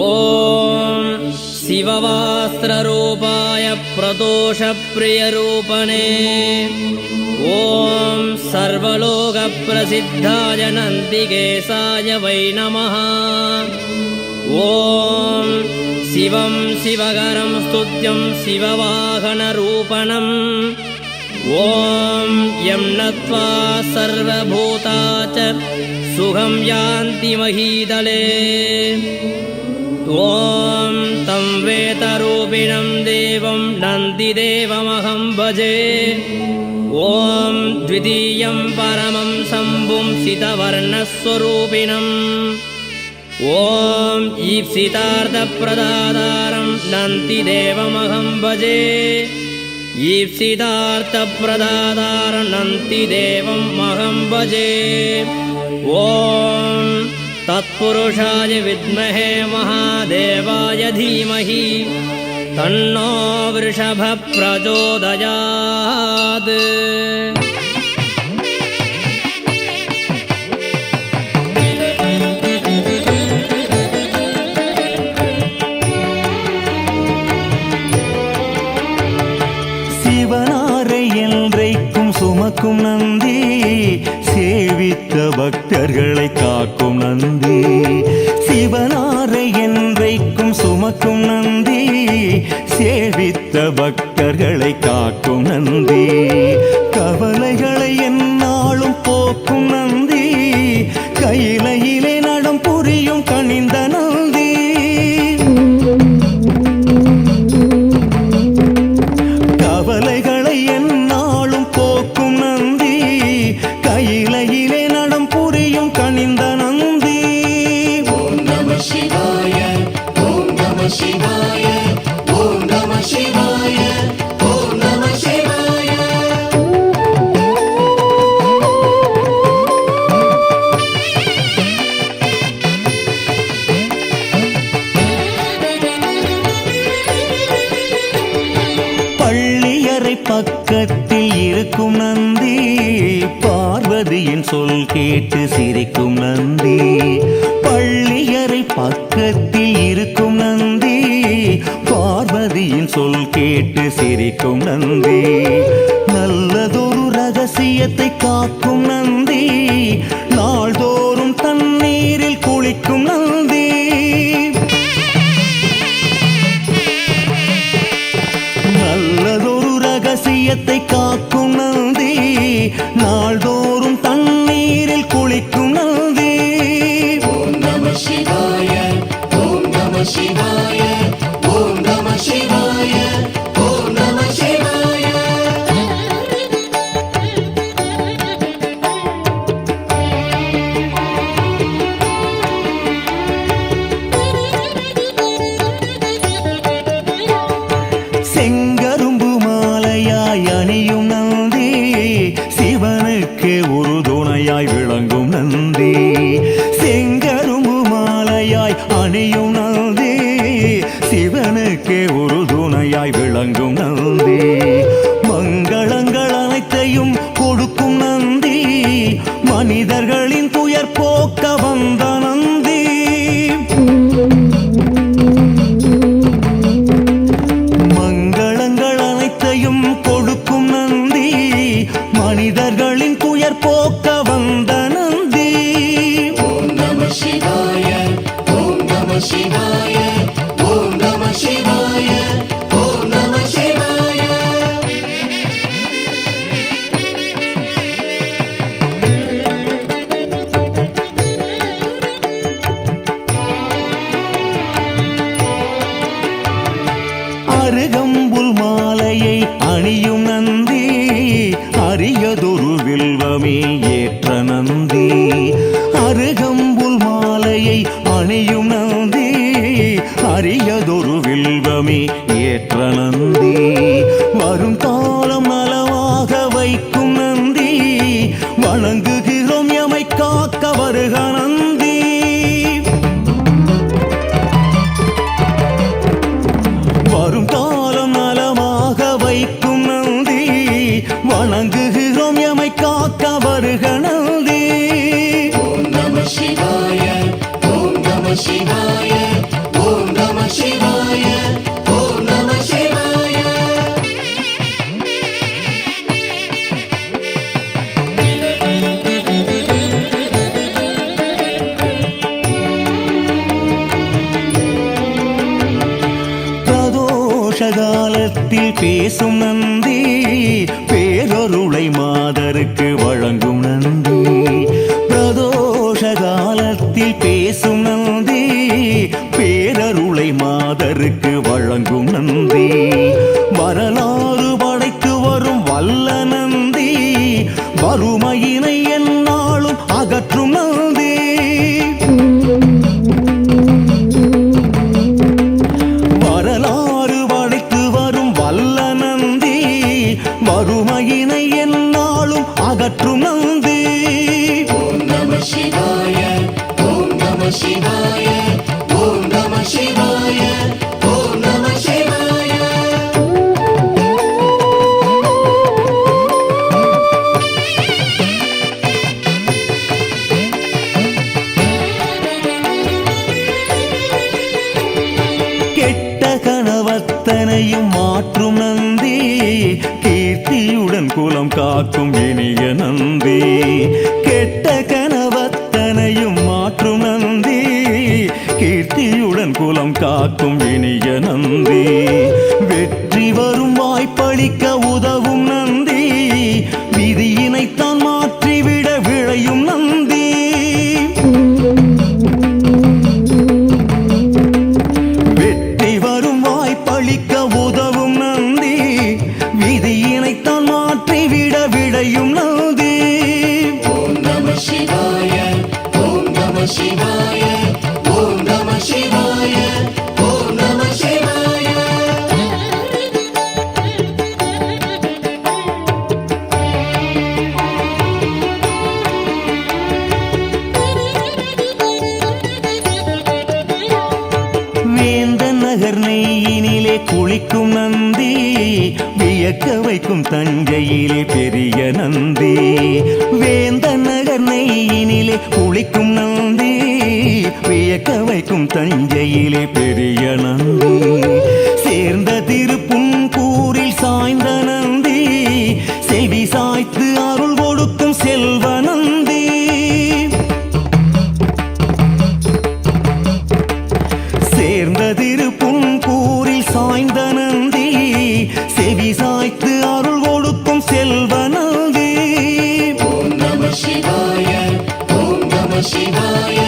ஓம் சிவவாஸ்திரரூபாய பிரதோஷப்பிரியரூபணே ஓம் சர்வலோகப்பிரசித்தாய நந்திகேசாய வை நமः ஓம் சிவம் சிவகரம் ஸ்துத்யம் சிவவாகனரூபணம் ஓம் யம் நத்வா சர்வபூதா ச சுகம் யாந்தி மஹீதலே ஓம் தம் வேதரூபிணம் தேவம் நந்திதேவமஹம் பஜே ஓம் த்விதீயம் பரமம் சம்பும் சிதவர்ணஸ்வரூபிணம் ஓம் ஈப்சிதார்த்தப்பிரதாதாரம் நந்திதேவமஹம் பஜே ஈப்சிதார்த்தப்பிரதாதாரம் நந்திதேவம் அஹம் பஜே ஓம் தத்புருஷாய வித்மஹே மகாதேவாய தீமஹி தன்னோ விருஷபः பிரச்சோதயாத். சிவனாரை என்றைக்கும் சுமக்கும் நந்தி, சேவித்த பக்தர்களை காக்கும் நந்தி. சிவனாரை என்றைக்கும் சுமக்கும் நந்தி, சேவித்த பக்தர்களை காக்கும் நந்தி. கவலைகளை எந்நாளும் போக்கும் நந்தி, கையிலையிலே நடம் புரியும் கனிந்த நந்தி. கவலைகளை எந்நாளும் போக்கும் நந்தி, கையிலையிலே நடம் புரியும் கனிந்த நந்தி. ஓம் நம சிவாய ஓம் நம சிவாய ஓம் நம சிவாய ஓம் நம சிவாய. பள்ளியறை பக்கத்தில் இருக்கும் நந்தி, பார்வதியின் சொல் கேட்டு சிரிக்கும் நந்தி. பள்ளியறை பக்கத்தில் இருக்கும் நந்தி, பார்வதியின் சொல் கேட்டு சிரிக்கும் நந்தி. நல்லதொரு ரகசியத்தை காக்கும் நந்தி, நாள்தோறும் தண்ணீரில் குளிக்கும் நந்தி. நல்லதொரு ரகசியத்தை காக்கும் நந்தி, நாள்தோறும் தண்ணீரில் குளிக்கும் நந்தி. ஓம் நம சிவாய ஓம் நம சிவாய ஓம் நம சிவாய ஓம் நம சிவாய. செங்கரும்பு மாலையாய் அணியும் நந்தி, சிவனுக்கு ஒரு துணையாய் விளங்கும் நந்தி. செங்கரும்பு மாலையாய் அணியும் நந்தி, சிவனுக்கு ஒரு துணையாய் விளங்கும் நந்தி. மங்களங்கள் அனைத்தையும் கொடுக்கும் நந்தி, மனிதர்களின் துயர் போக்க வந்த நந்தி. மங்களங்கள் அனைத்தையும் கொடுக்கும் நந்தி, மனிதர்களின் துயர் போக்க வந்த நந்தி. ஓம் நம சிவாய ஓம் நம சிவாய ஓம் நம சிவாய ஓம் நம சிவாய. அருகம்புல் மாலையை அணியும் நந்தி, அரியதொரு வில்வமே ஏற்ற நந்தி. அருகம்புல் மாலையை அணியும் நந்தி, அரியதொரு வில்வமே ஏற்ற நந்தி. வரும் காலம் நலமாக வைக்கும் நந்தி, வணங்குகிறோம் எமை காக்க வருக நந்தி. வரும் காலம் நலமாக வைக்கும் நந்தி, வணங்குகிறோம் எமை காக்க வருக நந்தி. ஓம் நம சிவாய காலத்தில் பேசும் நந்தி, பேரொருளை மாதருக்கு வழங்கும் நந்தி. பிரதோஷ காலத்தில் பேசும் நந்தி, பேரருளை மாதருக்கு வழங்கும் நந்தி. வரலாறு படைத்து வரும் வல்ல நந்தி, வறுமையினை எந்நாளும் அகற்றும் நந்தி. வரலாறு படைத்து வரும் வல்ல நந்தி, வறுமையினை எந்நாளும் அகற்றும் நந்தி. ஓம் நம சிவாய, ஓம் நம சிவாய, ஓம் நம சிவாய, ஓம் நம சிவாய. கெட்ட கனவத்தனையும் மாற்றும் நந்தி, கீர்த்தியுடன் குலம் காக்கும் இனிய நந்தி. கெட்ட கனவத்தனையும் மாற்றும் நந்தி, கீர்த்தியுடன் குலம் காக்கும் இனிய நந்தி. வெற்றி வரும் வாய்ப்பளிக்க உதவும் நந்தி, விதியினைத்தான் மாற்றிவிட விளையும் நந்தி. வெற்றி வரும் வாய்ப்பளிக்க உதவும் நந்தி, விதியினைத்தான் மாற்றிவிட விளையும் நந்தி. ஓம் நம சிவாய, ஓம் நம சிவாய, ஓம் நம சிவாய, ஓம் நம சிவாய. வேந்தன் நகர் நெய்யினிலே குளிக்கும் நந்தி, வியக்க வைக்கும் தஞ்சையிலே பெரிய நந்தி. வேந்தன் நகர் நெய்யினிலே குளிக்கும் நந்தி, வியக்க வைக்கும் தஞ்சையிலே பெரிய நந்தி. சேர்ந்த திருப்புன்கூரில் சாய்ந்த நந்தி, செவி சாய்த்து அருள் கொடுக்கும் செல்வ நந்தி. சேர்ந்த திருப்புன்கூரில் சாய்ந்த நந்தி, செவி சாய்த்து அருள் கொடுக்கும் செல்வ நந்தி. ஓம் நம சிவாய, ஓம் நம சிவாய,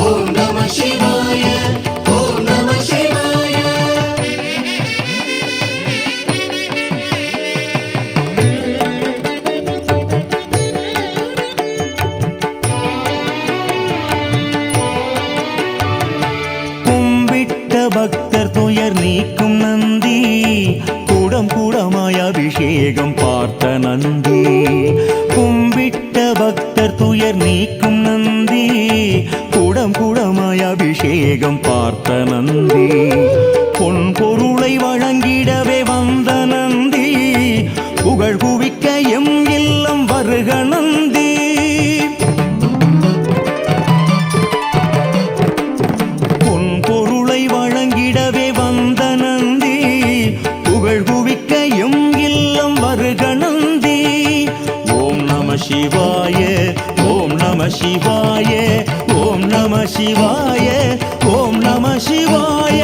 ஓம் நம சிவாய, ஓம் நம சிவாய. கும்பிட்ட பக்தர் துயர் நீக்கும் நந்தி, கூடம் கூடமாய் அபிஷேகம் பார்த்த நந்தி. கும்பிட்ட பக்தர் துயர் நீக்கும் நந்தி, கூடம் கூடமாய் அபிஷேகம் பார்த்த நந்தி. பொன் பொருளை வழங்கிடவே வந்த நந்தி, புகழ் குவிக்க எம் இல்லம் வருக நந்தி. பொன் பொருளை வழங்கிடவே வந்த நந்தி, புகழ் குவிக்க எம் இல்லம் வருக நந்தி. ஓம் நம சிவாய, ஓம் நம சிவாய, ஓம் நம சிவாய, ஓம் நம சிவாய.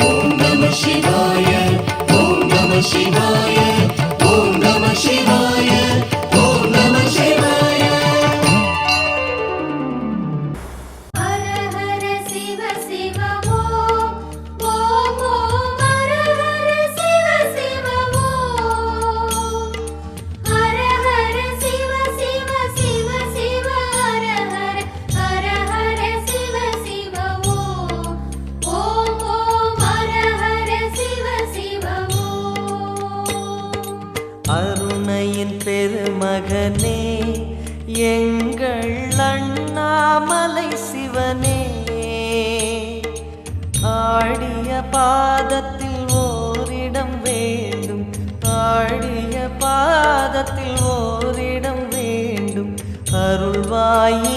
ஓம் நம சிவாய, ஓம் நம சிவாய, ஓம் நம சிவாய, ஓம் நம சிவாய. ஹர ஹர சிவ சிவ ஓம் ஓம் ஓம் ஹர ஹர சிவ சிவ ஓம் ஹர ஹர சிவ சிவ சிவ சிவ ஹர ஹர ஹர ஹர சிவ சிவ ஓம் ஓம் ஓம் ஹர ஹர சிவ சிவ ஓம். அருணையின் பெருமகனே எங்கள் அண்ணாமலை சிவனே, ஆடிய பாதத்தில் ஓரிடம் வேண்டும், ஆடிய பாதத்தில் ஓரிடம் வேண்டும். அருள்வாயீஸ்வரனே,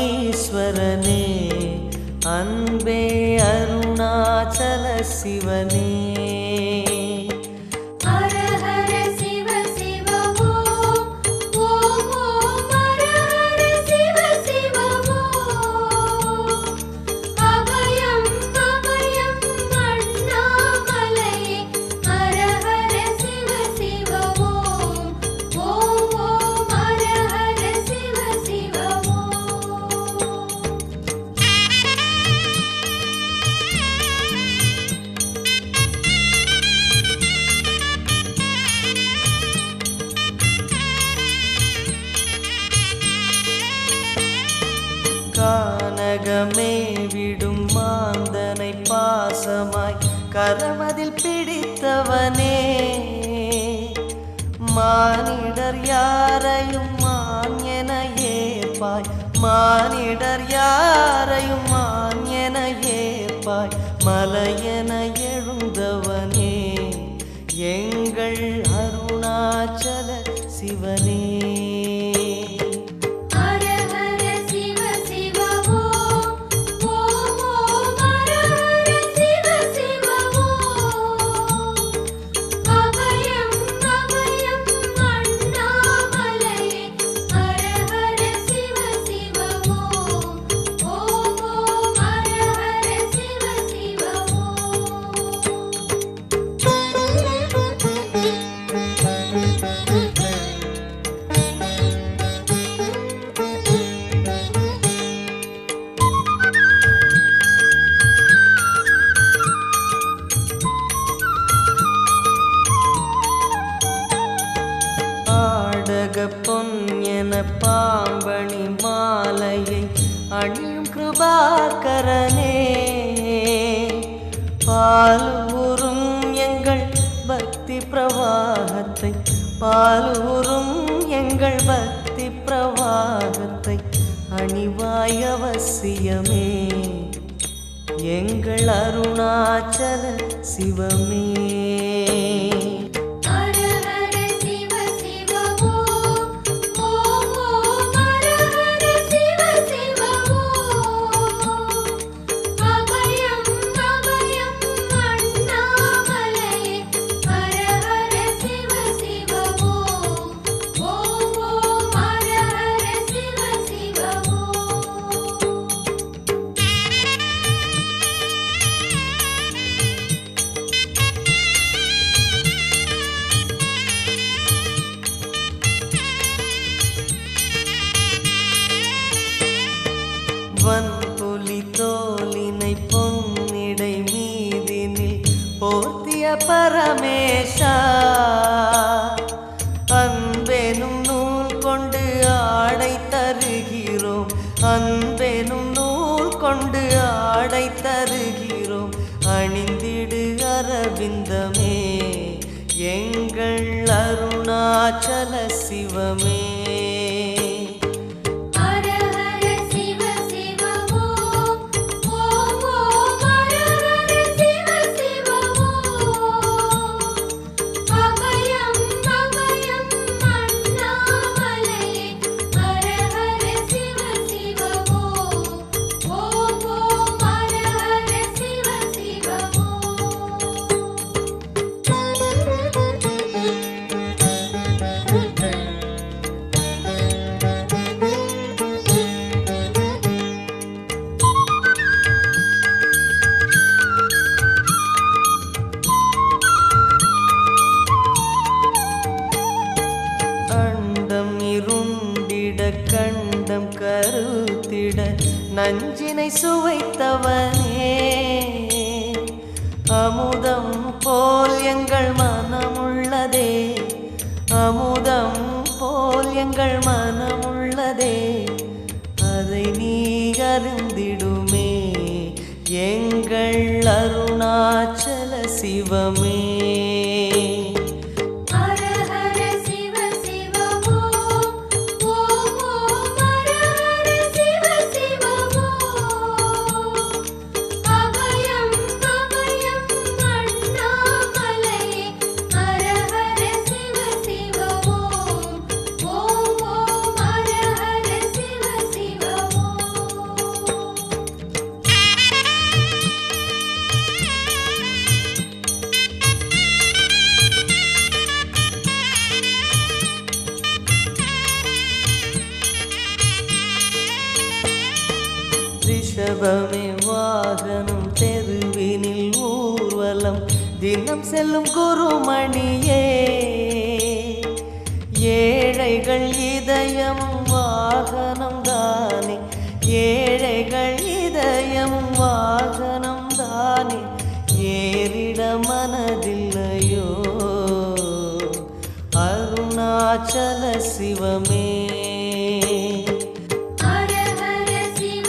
அன்பே அருணாச்சல சிவனே. ஹர ஹர சிவ சிவ ஓம் ஓம் ஓம் ஹர ஹர சிவ சிவ ஓம் அபயம் அபயம் அண்ணாமலையே ஹர ஹர சிவ கானகமே விடும் மாந்தனை பாசமாய் கரமதில் பிடித்தவனே, மானிடர் யாரையும் மான் என ஏற்பாய், மானிடர் யாரையும் மான் என ஏற்பாய், மலையென எழுந்தவனே எங்கள் அருணாச்சல சிவனே. ஹர ஹர சிவ சிவ ஓம் ஓம் ஓம் ஹர ஹர சிவ சிவ ஓம் அபயம் அபயம் அண்ணாமலையே. ஹர ஹர சிவ சிவ ஓம் ஓம் ஓம் ஹர ஹர சிவ சிவ ஆடக பொன் என பாம்பணி மாலையை அணியும் கிருபாகரனே, பாலூரும் எங்கள் பக்தி பிரவாகத்தை, பாலூரும் எங்கள் பக்தி பிரவாகத்தை அணிவாய் அவசியமே எங்கள் அருணாச்சல சிவமே. ஹர ஹர சிவ சிவ ஓம் ஓம் ஓம் ஹர ஹர சிவ சிவ ஓம் அபயம் அபயம் அண்ணாமலையே. ஹர ஹர சிவ சிவ ஓம் ஓம் ஓம் ஹர ஹர சிவ சிவ ஓம். வன்புலி தோலினை பொன்னிடை மீதினில் போர்த்திய பரமேஷா, அன்பெனும் நூல் கொண்டு ஆடை தருகிறோம், அன்பெனும் நூல் கொண்டு ஆடை தருகிறோம், அணிந்திடு அரவிந்தமே எங்கள் அருணாச்சல சிவமே. ஹர ஹர சிவ சிவ ஓம் ஓம் ஓம் ஹர ஹர சிவ சிவ ஓம் அபயம் அபயம் அண்ணாமலையே. ஹர ஹர சிவ சிவ ஓம் ஓம் ஓம் ஹர ஹர சிவ சிவ அண்டம் இருண்டிட கண்டம் கருத்திட நஞ்சினை சுவைத்தவனே, அமுதம் போல் எங்கள் மனமுள்ளதே, அமுதம் போல் எங்கள் மனமுள்ளதே, அதை நீ அறிந்திடுமே எங்கள் அருணாச்சல சிவமே. ஹர ஹர சிவ சிவ ஓம் ஓம் ஓம் ஹர ஹர சிவ சிவ ஓம் அபயம் அபயம் அண்ணாமலையே. ஹர ஹர சிவ சிவ ஓம் ஓம் ஓம் ஹர ஹர சிவ சிவ ஓம். ரிஷபமே வாகனம் தெருவினில் ஊர்வலம் தினம் செல்லும் குருமணியே, ஏழைகள் இதயமும் வாகனம் தானே, ஏழைகள் இதயமும் வாகனம் தானே, ஏறிட மனதில்லையோ அருணாச்சல சிவமே. ஹர ஹர சிவ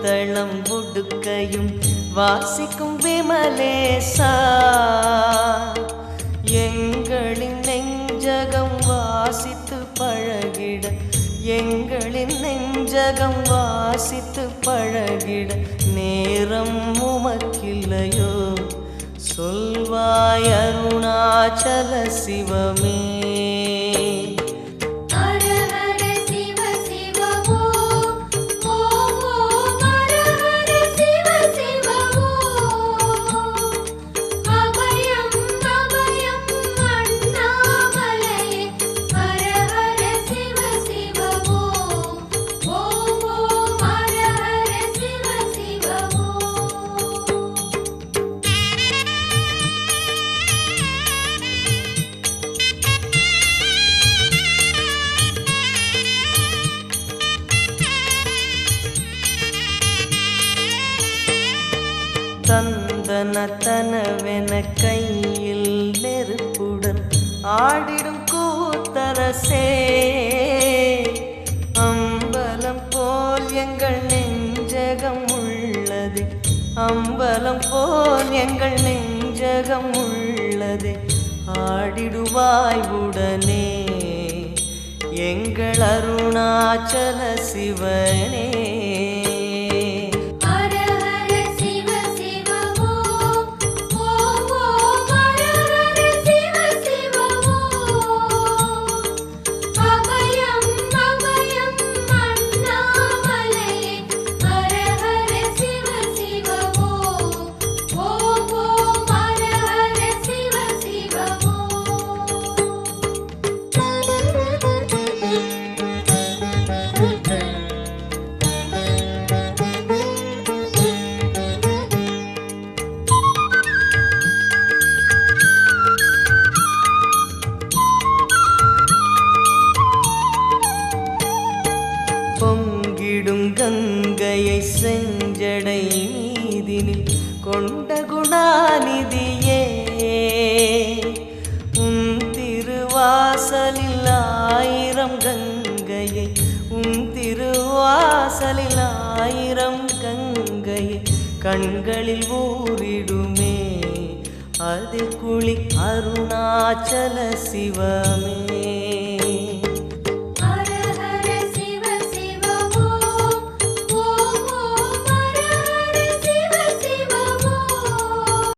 மத்தளம் உடுக்கையும் வாசிக்கும் விமலேசா எங்களின் நெஞ்சகம் வாசித்து பழகிட எங்களின் நெஞ்சகம் வாசித்து பழகிட நேரம் உமக்கில்லையோ சொல்வாய் அருணாச்சல சிவமே ஹர ஹர சிவ சிவ ஓம் ஓம் ஓம் ஹர ஹர சிவ சிவ ஓம் அபயம் அபயம் அண்ணாமலையே ஹர ஹர சிவ சிவ ஓம் ஓம் ஓம் ஹர ஹர சிவ சிவ ஓம் தந்தன தனவென கையில் நெருப்புடன் ஆடிடும் கூத்தரசே அம்பலம் போல் எங்கள் நெஞ்சகம் உள்ளது அம்பலம் போல் எங்கள் நெஞ்சகம் உள்ளது ஆடிடுவாய் உடனே எங்கள் அருணாச்சல சிவனே ஹர ஹர சிவ சிவ ஓம் ஓம் ஓம் ஹர ஹர சிவ சிவ ஓம் அபயம் அபயம் அண்ணாமலையே ஹர ஹர சிவ சிவ ஓம் ஓம் ஓம் ஹர ஹர சிவ சிவ பொங்கிடும் கங்கையை செஞ்சடை மீதினில் கொண்ட குணாநிதியே உன் திருவாசலில் ஆயிரம் கங்கையை உன் திருவாசலில் ஆயிரம் கங்கையை கண்களில் ஊறிடுமே அதில் குளி அருணாச்சல சிவமே